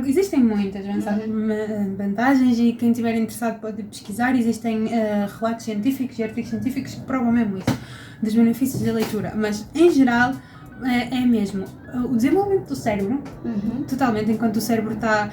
existem muitas vantagens e quem estiver interessado pode pesquisar. Existem relatos científicos e artigos científicos que provam mesmo isso, dos benefícios da leitura, mas em geral é mesmo o desenvolvimento do cérebro, totalmente, enquanto o cérebro está,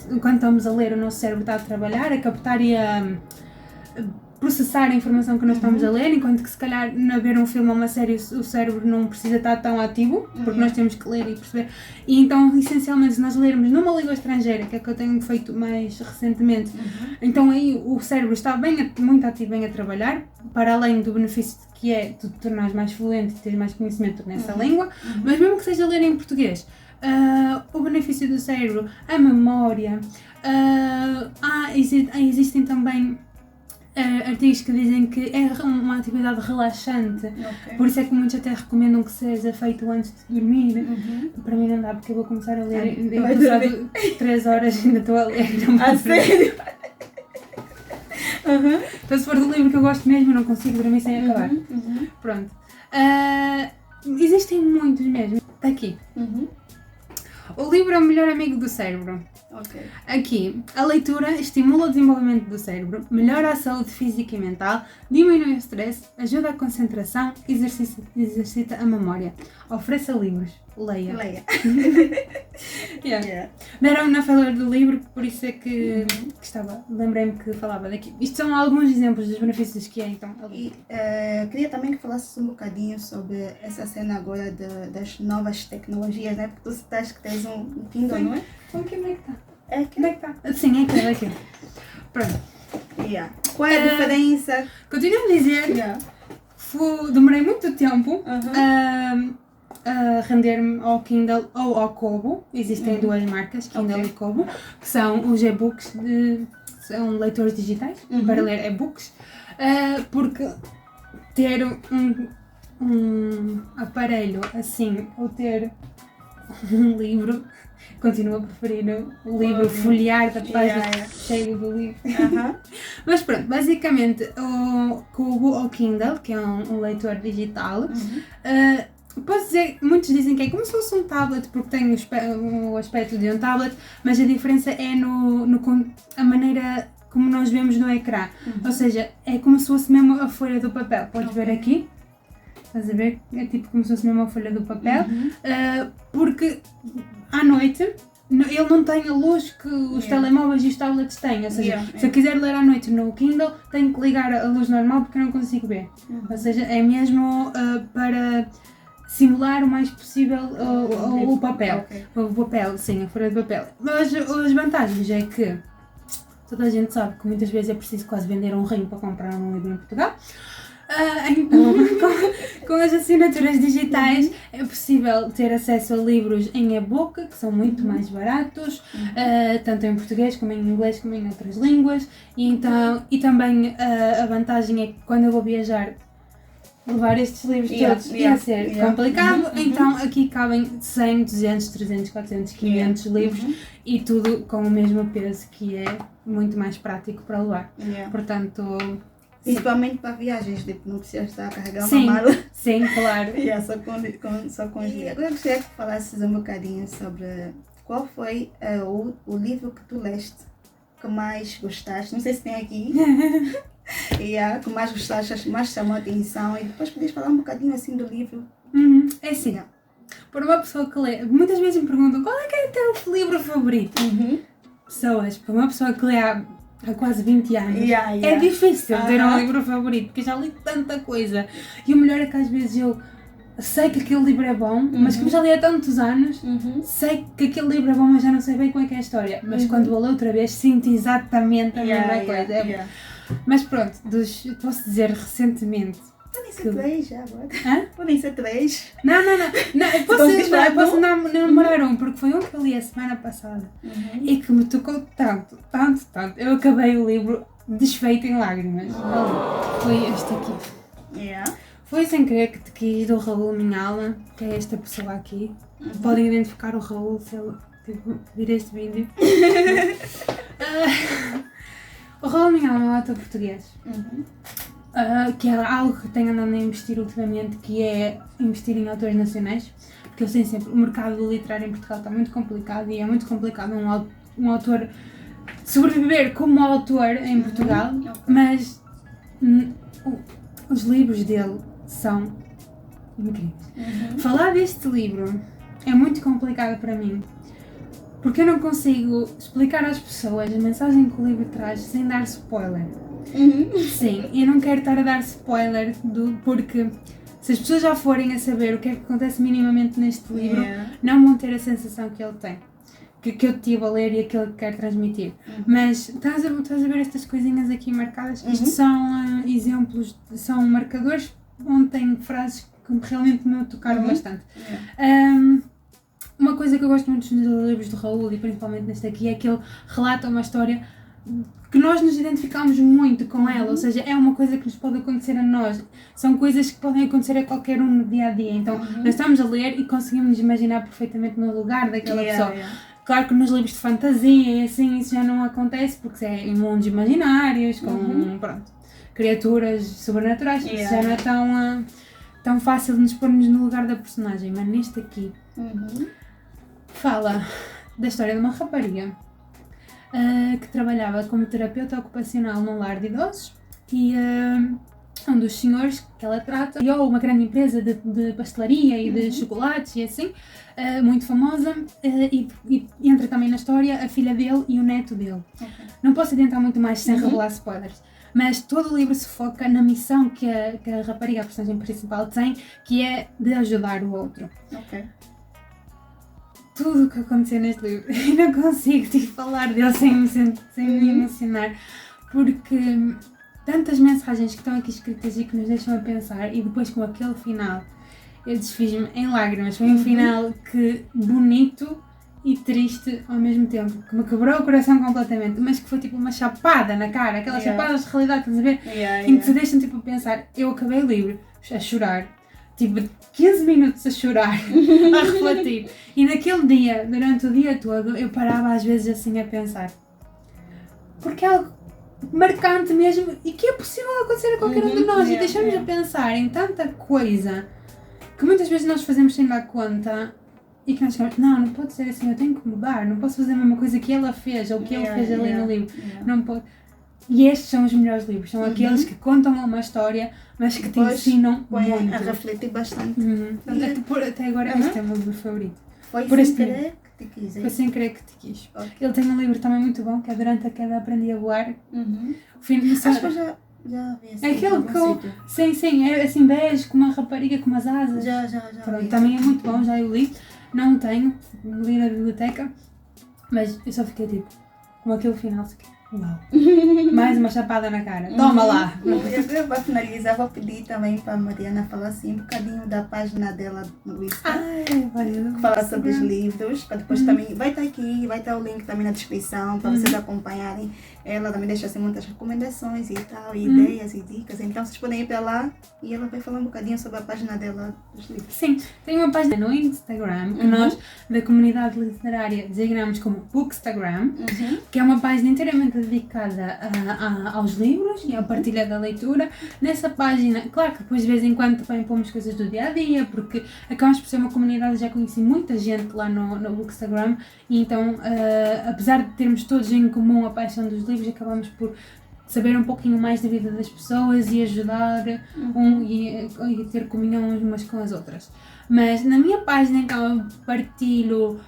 enquanto estamos a ler, o nosso cérebro está a trabalhar, a captar e a processar a informação que nós estamos a ler, enquanto que se calhar a ver um filme ou uma série o cérebro não precisa estar tão ativo, porque nós temos que ler e perceber. E então, essencialmente, se nós lermos numa língua estrangeira, que é o que eu tenho feito mais recentemente, então aí o cérebro está muito ativo, bem a trabalhar, para além do benefício que é tu te tornares mais fluente e teres mais conhecimento nessa língua, mas mesmo que seja ler em português, o benefício do cérebro, a memória, existem também artigos que dizem que é uma atividade relaxante, por isso é que muitos até recomendam que seja feito antes de dormir. Para mim não dá, porque eu vou começar a ler e passado 3 horas ainda estou a ler. Sério? Então se for do livro que eu gosto mesmo, eu não consigo dormir sem acabar. Pronto. Existem muitos mesmo. Está aqui. O livro é o melhor amigo do cérebro. Aqui, a leitura estimula o desenvolvimento do cérebro, melhora a saúde física e mental, diminui o stress, ajuda a concentração, exercita a memória. Ofereça livros. Leia. Deram-me na falar do livro, por isso é que estava. Lembrei-me que falava daqui. Isto são alguns exemplos dos benefícios que é, então. E queria também que falasses um bocadinho sobre essa cena agora das novas tecnologias, né? Porque tu citaste que tens um Kindle, não é? Onde é que está? Onde é que está? Sim, é aqui. Pronto. Qual é a diferença? Continuo a dizer, demorei muito tempo a render-me ao Kindle ou ao Kobo. Existem duas marcas, Kindle e Kobo, que são os e-books, são leitores digitais para ler e-books, porque ter um aparelho assim ou ter um livro, continuo a preferir o livro, folhear da página cheio do livro. Mas pronto, basicamente o Kobo ou Kindle, que é um leitor digital, posso dizer, muitos dizem que é como se fosse um tablet, porque tem o aspecto de um tablet, mas a diferença é a maneira como nós vemos no ecrã. Ou seja, é como se fosse mesmo a folha do papel. Podes ver aqui. Estás a ver? É tipo como se fosse mesmo a folha do papel. Porque à noite ele não tem a luz que os telemóveis e os tablets têm. Ou seja, se eu quiser ler à noite no Kindle, tenho que ligar a luz normal porque eu não consigo ver. Ou seja, é mesmo para simular o mais possível o papel. O papel, sim, a folha de papel. Mas as vantagens é que toda a gente sabe que muitas vezes é preciso quase vender um rim para comprar um livro em Portugal. Então, com as assinaturas digitais é possível ter acesso a livros em e-book, que são muito mais baratos, tanto em português como em inglês como em outras línguas, e também a vantagem é que quando eu vou viajar levar estes livros todos ia ser complicado, então aqui cabem 100, 200, 300, 400, 500 livros e tudo com o mesmo peso, que é muito mais prático para levar. Portanto, principalmente para viagens, tipo, não precisas estar a carregar uma mala. Sim, claro. Só com os livros. Agora eu gostaria que falasses um bocadinho sobre qual foi o livro que tu leste que mais gostaste. Não sei se tem aqui. Que mais gostaste, mais chamou a atenção, e depois podias falar um bocadinho assim do livro. É assim, para uma pessoa que lê, muitas vezes me perguntam qual é que é o teu livro favorito? Para uma pessoa que lê há quase 20 anos, é difícil ter um livro favorito, porque já li tanta coisa, e o melhor é que às vezes eu sei que aquele livro é bom, mas como já li há tantos anos, sei que aquele livro é bom, mas já não sei bem como é que é a história, mas quando vou ler outra vez sinto exatamente a mesma coisa. Mas pronto, posso dizer recentemente. Podem ser 3 já agora. Podem ser 3. Não. Posso namorar um, porque foi um que eu li a semana passada e que me tocou tanto. Eu acabei o livro desfeito em lágrimas. Foi este aqui. Foi Sem Querer Que Te Quis, do Raul Minhala, que é esta pessoa aqui. Podem identificar o Raul se ele vir este vídeo. O Raul Minhala é um autor português. que é algo que tenho andado a investir ultimamente, que é investir em autores nacionais, porque eu sei sempre, o mercado literário em Portugal está muito complicado e é muito complicado um autor sobreviver como autor em Portugal, mas os livros dele são incríveis. Falar deste livro é muito complicado para mim, porque eu não consigo explicar às pessoas a mensagem que o livro traz sem dar spoiler. Sim, eu não quero estar a dar spoiler porque se as pessoas já forem a saber o que é que acontece minimamente neste livro, não vão ter a sensação que ele tem, que eu tive a ler e aquilo que quero transmitir. Mas estás a ver estas coisinhas aqui marcadas? Isto são exemplos, são marcadores onde tem frases que realmente me tocaram bastante. Uma coisa que eu gosto muito dos livros do Raul, e principalmente neste aqui, é que ele relata uma história que nós nos identificamos muito com ela, ou seja, é uma coisa que nos pode acontecer a nós, são coisas que podem acontecer a qualquer um no dia a dia, então nós estamos a ler e conseguimos nos imaginar perfeitamente no lugar daquela pessoa. Claro que nos livros de fantasia e assim isso já não acontece, porque é em mundos imaginários, com criaturas sobrenaturais, isso já não é tão fácil de nos pôr-nos no lugar da personagem, mas neste aqui fala da história de uma rapariga que trabalhava como terapeuta ocupacional num lar de idosos e um dos senhores que ela trata criou uma grande empresa de pastelaria e de chocolates e assim, muito famosa, e entra também na história a filha dele e o neto dele. Não posso adiantar muito mais sem revelar spoilers, mas todo o livro se foca na missão que a rapariga, a personagem principal, tem, que é de ajudar o outro. Tudo o que aconteceu neste livro, eu não consigo falar dele sem me emocionar, porque tantas mensagens que estão aqui escritas e que nos deixam a pensar, e depois com aquele final eu desfiz-me em lágrimas. Foi um final que bonito e triste ao mesmo tempo, que me quebrou o coração completamente, mas que foi tipo uma chapada na cara, aquelas chapadas de realidade, estás a ver? Em que te deixam tipo a pensar. Eu acabei o livro a chorar, tipo 15 minutos a chorar, a refletir, e naquele dia, durante o dia todo, eu parava às vezes assim a pensar, porque é algo marcante mesmo e que é possível acontecer a qualquer um de nós, e deixamos a pensar em tanta coisa que muitas vezes nós fazemos sem dar conta e que nós ficamos, não pode ser assim, eu tenho que mudar, não posso fazer a mesma coisa que ela fez ou que ele fez ali no livro, não pode. E estes são os melhores livros, são aqueles que contam uma história, mas que te ensinam muito. A refletir bastante. Até agora este é o meu livro favorito. Foi sem querer que te quis. Foi sem querer que te quis. Ele tem um livro também muito bom, que é Durante a Queda Aprendi a Voar. Acho que eu já vi esse. É aquele que eu... Sim, é assim bege, com uma rapariga com umas asas. Já. Pronto, também é muito bom, já eu li. Não tenho, li na biblioteca, mas eu só fiquei tipo, com aquele final, uau, mais uma chapada na cara, toma lá! Eu para finalizar vou pedir também para a Mariana falar assim um bocadinho da página dela no Insta, falar sobre os livros, para depois também, vai estar aqui, vai estar o link também na descrição para vocês acompanharem. Ela também deixa assim muitas recomendações e tal, e ideias e dicas, então vocês podem ir para lá e ela vai falar um bocadinho sobre a página dela dos livros. Sim, tem uma página no Instagram que nós da comunidade literária designamos como Bookstagram, que é uma página inteiramente dedicada aos livros e à partilha da leitura. Nessa página, claro que depois de vez em quando também pomos coisas do dia a dia, porque acabamos por ser uma comunidade, já conheci muita gente lá no Bookstagram, e então apesar de termos todos em comum a paixão dos livros, acabamos por saber um pouquinho mais da vida das pessoas e ajudar e ter comunhão umas com as outras. Mas na minha página então eu partilho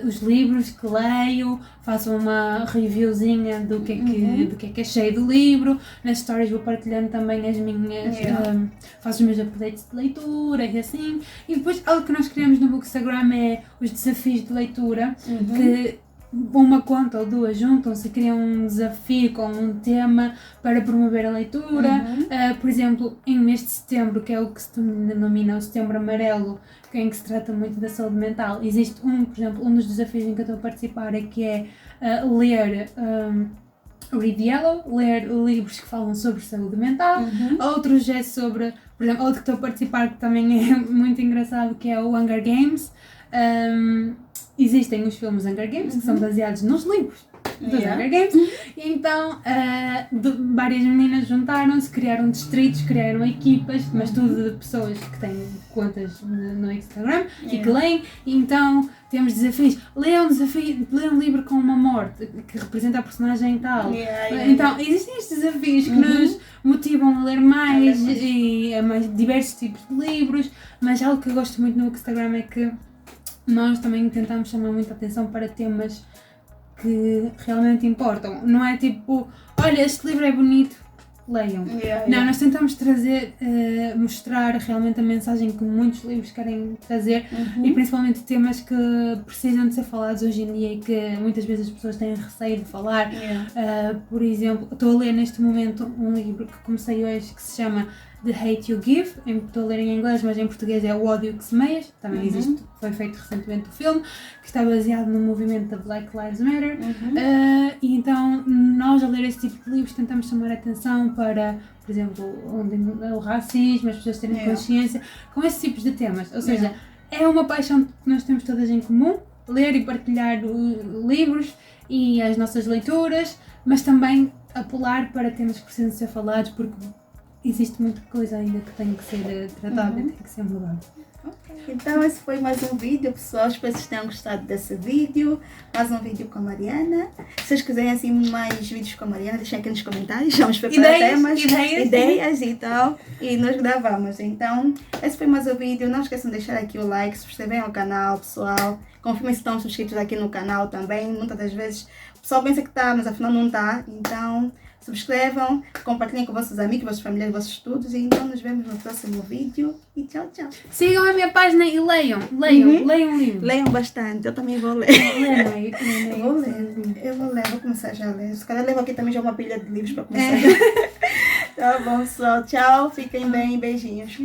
os livros que leio, faço uma reviewzinha do que é que achei do livro. Nas stories vou partilhando também as minhas, faço os meus updates de leitura e assim. E depois algo que nós criamos no Bookstagram é os desafios de leitura, que uma conta ou duas juntam-se e criam um desafio com um tema para promover a leitura. Por exemplo, em mês de setembro, que é o que se denomina o Setembro Amarelo, em que se trata muito da saúde mental, existe por exemplo, um dos desafios em que eu estou a participar é que é ler Read Yellow, ler livros que falam sobre saúde mental. Outros é sobre, por exemplo, outro que estou a participar que também é muito engraçado, que é o Hunger Games. Existem os filmes Hunger Games, que são baseados nos livros dos Hunger Games. Então, várias meninas juntaram-se, criaram distritos, criaram equipas, mas tudo de pessoas que têm contas no Instagram e que leem. Então, temos desafios. Leia um livro com uma morte que representa a personagem tal. Então, existem estes desafios que nos motivam a ler mais e a mais diversos tipos de livros, mas algo que eu gosto muito no Instagram é que nós também tentamos chamar muita atenção para temas que realmente importam. Não é tipo, olha, este livro é bonito, leiam. Não, nós tentamos trazer, mostrar realmente a mensagem que muitos livros querem trazer e principalmente temas que precisam de ser falados hoje em dia e que muitas vezes as pessoas têm receio de falar. Por exemplo, estou a ler neste momento um livro que comecei hoje que se chama The Hate You Give, estou a ler em inglês, mas em português é O Ódio que Semeias, também existe, foi feito recentemente o filme, que está baseado no movimento da Black Lives Matter, e então nós a ler esse tipo de livros tentamos chamar a atenção para, por exemplo, o racismo, as pessoas terem consciência, com esses tipos de temas, ou seja, é uma paixão que nós temos todas em comum, ler e partilhar livros e as nossas leituras, mas também apelar para temas que precisam ser falados, porque existe muita coisa ainda que tem que ser tratada e tem que ser mudada. Então esse foi mais um vídeo, pessoal. Espero que vocês tenham gostado desse vídeo. Mais um vídeo com a Mariana. Se vocês quiserem assim mais vídeos com a Mariana, deixem aqui nos comentários. Vamos preparar temas, ideias e tal. E nós gravamos. Então, esse foi mais um vídeo. Não esqueçam de deixar aqui o like, se inscreverem ao canal, pessoal. Confirmem se estão subscritos aqui no canal também. Muitas das vezes o pessoal pensa que está, mas afinal não está. Então, subscrevam, compartilhem com vossos amigos, vossos familiares, vossos estudos. E então nos vemos no próximo vídeo. E tchau, tchau. Sigam a minha página e leiam um livro. Leiam bastante, eu também vou ler. Eu vou ler, vou começar já a ler. Se calhar levo aqui também já uma pilha de livros para começar. Tá bom, pessoal. Tchau, fiquem bem, beijinhos.